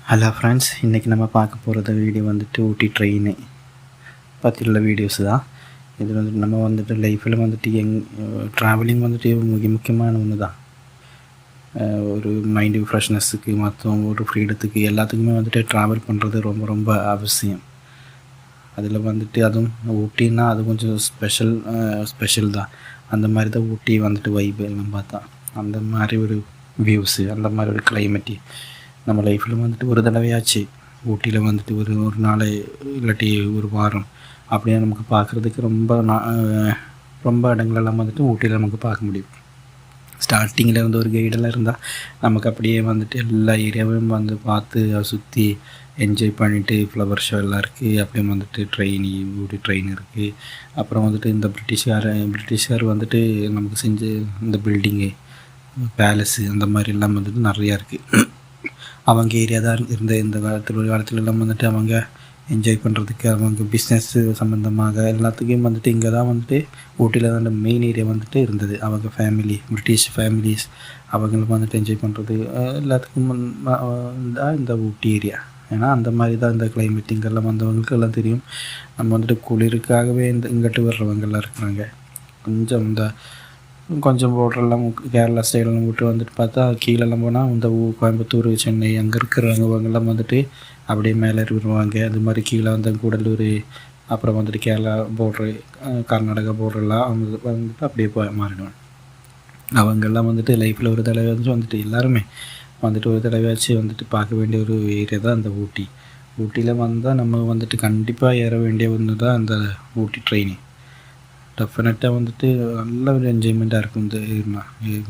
Hello friends, இன்றைக்கி நம்ம பார்க்க போகிறது வீடியோ வந்துட்டு ஊட்டி ட்ரெயின் பற்றி உள்ள வீடியோஸ் தான். இது வந்துட்டு நம்ம வந்துட்டு லைஃப்பில் வந்துட்டு ட்ராவலிங் வந்துட்டு முக்கியமான ஒன்று தான். ஒரு மைண்டு ஃப்ரெஷ்னஸுக்கு மொத்தம் ஒரு ஃப்ரீடத்துக்கு எல்லாத்துக்குமே வந்துட்டு ட்ராவல் பண்ணுறது ரொம்ப ரொம்ப அவசியம். அதில் வந்துட்டு அதுவும் ஊட்டின்னா அது கொஞ்சம் ஸ்பெஷல் தான். அந்த மாதிரி தான் ஊட்டி வந்துட்டு வைப்பு எல்லாம் பார்த்தா அந்த மாதிரி ஒரு வியூஸு, அந்த மாதிரி ஒரு கிளைமேட்டு நம்ம லைஃப்பில் வந்துட்டு ஒரு தடவையாச்சு ஊட்டியில் வந்துட்டு ஒரு நாள் இல்லாட்டி ஒரு வாரம் அப்படியே நமக்கு பார்க்குறதுக்கு ரொம்ப இடங்களெல்லாம் வந்துட்டு ஊட்டியில் நமக்கு பார்க்க முடியும். ஸ்டார்டிங்கில் வந்து ஒரு கைடெல்லாம் இருந்தால் நமக்கு அப்படியே வந்துட்டு எல்லா ஏரியாவும் வந்து பார்த்து சுற்றி என்ஜாய் பண்ணிவிட்டு ஃப்ளவர் ஷோ எல்லாம் இருக்குது. அப்படியே வந்துட்டு ஊட்டி ட்ரெயின் இருக்குது. அப்புறம் வந்துட்டு இந்த பிரிட்டிஷ்கார் வந்துட்டு நமக்கு செஞ்ச இந்த பில்டிங்கு, பேலஸு அந்த மாதிரி எல்லாம் வந்துட்டு நிறையா இருக்குது. அவங்க ஏரியா தான் இருந்த இந்த காலத்துலலாம் வந்துட்டு அவங்க என்ஜாய் பண்ணுறதுக்கு அவங்க பிஸ்னஸ் சம்மந்தமாக எல்லாத்துக்கும் வந்துட்டு இங்கே தான் வந்துட்டு ஊட்டியில் தான் மெயின் ஏரியா வந்துட்டு இருந்தது. அவங்க பிரிட்டிஷ் ஃபேமிலிஸ் அவங்களுக்கு வந்துட்டு என்ஜாய் பண்ணுறது எல்லாத்துக்கும் தான் இந்த ஊட்டி ஏரியா. ஏன்னா அந்த மாதிரி தான் இந்த கிளைமேட் இங்கெல்லாம் வந்தவங்களுக்கு எல்லாம் தெரியும். நம்ம வந்துட்டு குளிருக்காகவே இங்கிட்டு வர்றவங்கெல்லாம் இருக்கிறாங்க. கொஞ்சம் போர்டரெல்லாம் கேரளா சைடெல்லாம் விட்டு வந்துட்டு பார்த்தா கீழெல்லாம் போனால் இந்த கோயம்புத்தூர், சென்னை அங்கே இருக்கிறவங்கெல்லாம் வந்துட்டு அப்படியே மேலே வருவாங்க. அது மாதிரி கீழே வந்து கூடலூர், அப்புறம் வந்துட்டு கேரளா போர்ட்ரு, கர்நாடகா போர்டரெல்லாம் அவங்க வந்துட்டு அப்படியே மாறிடுவாங்க. அவங்கெல்லாம் வந்துட்டு லைஃப்பில் ஒரு தடவை வந்துட்டு எல்லாருமே வந்துட்டு ஒரு தடவையாச்சு வந்துட்டு பார்க்க வேண்டிய ஒரு ஏரியா தான் அந்த ஊட்டி. ஊட்டியில் வந்தால் நம்ம வந்துட்டு கண்டிப்பாக ஏற வேண்டிய ஒன்று தான் அந்த ஊட்டி ட்ரெயின். டெஃபினட்டாக வந்துட்டு நல்ல ஒரு என்ஜாய்மெண்ட்டாக இருக்கும்.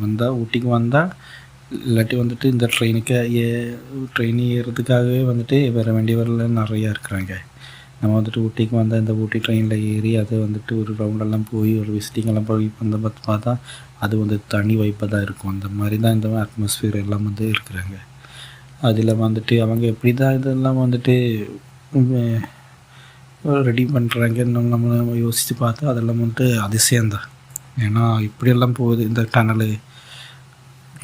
வந்தால் ஊட்டிக்கு வந்தால் இல்லாட்டி வந்துட்டு இந்த ட்ரெயின் ஏறுறதுக்காகவே வந்துட்டு வர வேண்டியவர்கள் நிறையா இருக்கிறாங்க. நம்ம வந்துட்டு ஊட்டிக்கு வந்தால் இந்த ஊட்டி ட்ரெயினில் ஏறி அது வந்துட்டு ஒரு ரவுண்டெல்லாம் போய் ஒரு விசிட்டிங்கெல்லாம் போய் வந்து பார்த்தா அது வந்து தனி வைப்பாக தான் இருக்கும். அந்த மாதிரி தான் இந்த அட்மாஸ்ஃபியர் எல்லாம் வந்து இருக்கிறாங்க. அதில் வந்துட்டு அவங்க எப்படி தான் இதெல்லாம் வந்துட்டு ரெடி பண்ணுறாங்கன்னு நம்ம யோசித்து பார்த்தா அதெல்லாம் வந்துட்டு அதிசயம்தான். ஏன்னா இப்படியெல்லாம் போகுது, இந்த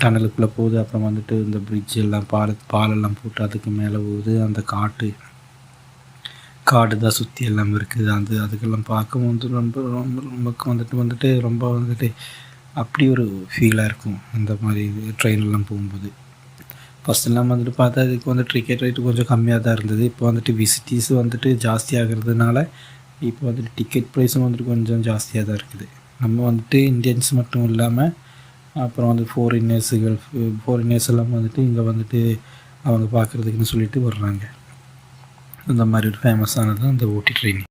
டனலுக்குள்ளே போகுது. அப்புறம் வந்துட்டு இந்த பிரிட்ஜ் எல்லாம் பாலெல்லாம் போட்டு அதுக்கு மேலே போகுது. அந்த காடு தான் சுற்றி எல்லாம் இருக்குது. அதுக்கெல்லாம் பார்க்க வந்து நமக்கு வந்துட்டு அப்படி ஒரு ஃபீலாக இருக்கும் இந்த மாதிரி ட்ரெயினெல்லாம் போகும்போது. ஃபஸ்ட்டெல்லாம் வந்துட்டு பார்த்தா இதுக்கு வந்து டிக்கெட் ரேட்டு கொஞ்சம் கம்மியாக தான் இருந்தது. இப்போ வந்துட்டு விசிட்டிஸ் வந்துட்டு ஜாஸ்தியாகிறதுனால இப்போ வந்துட்டு டிக்கெட் ப்ரைஸும் வந்துட்டு கொஞ்சம் ஜாஸ்தியாக தான் இருக்குது. நம்ம வந்துட்டு இந்தியன்ஸ் மட்டும் இல்லாமல் அப்புறம் வந்து ஃபாரினர்ஸ் எல்லாம் வந்துட்டு இங்கே வந்துட்டு அவங்க பார்க்குறதுக்குன்னு சொல்லிட்டு வர்றாங்க. இந்த மாதிரி ஒரு ஃபேமஸானது தான் இந்த ஊட்டி ட்ரெயின்.